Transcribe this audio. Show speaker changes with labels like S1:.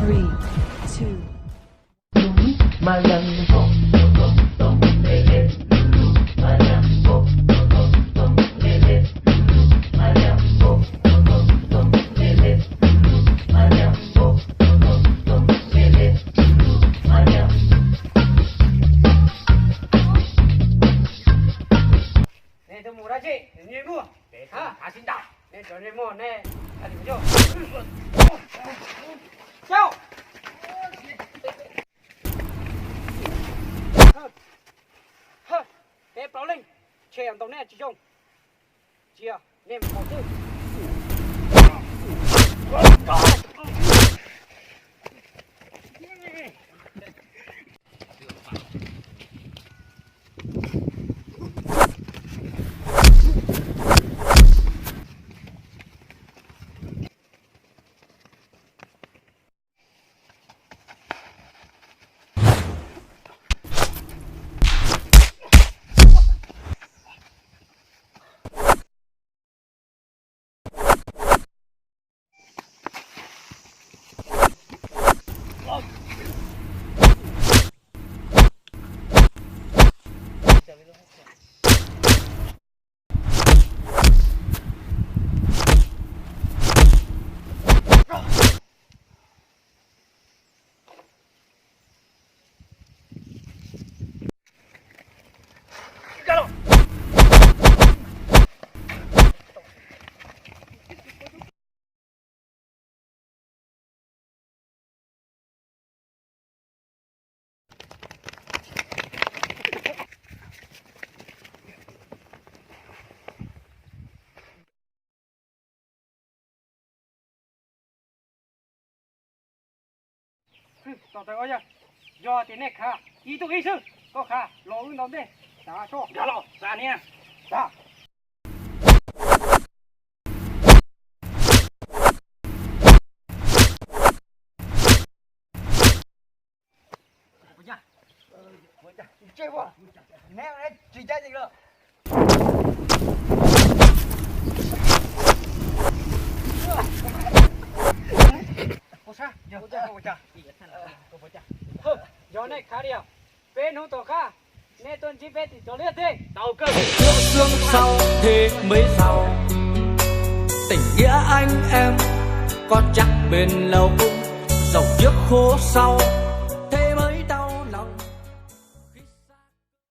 S1: 3, 2.
S2: Nè tôi mua ra chị, nhìn mua. Để hả? Xin đọc. Nè cho nên mua nè. Ăn đi vô. Sao? Hơ. Thế bảo linh. Chèm tàu nè chị chồng. Chia, nè một tư. Tao tới ơi, do thế này khá, ý tôi ý sư, có khá, lo ứng đón đi, đã cho, đã lo, ra nè, đã. Chơi quá, nè này, chỉ chơi gì nữa. Gió này khá đi à? Bên hông tổ khá, nè tuần chỉ về thì cho liệt đi. Tàu cơ.
S3: Trước xương sau thế mới giàu. Tình nghĩa anh em có chắc bền lâu. Dòng trước khô sau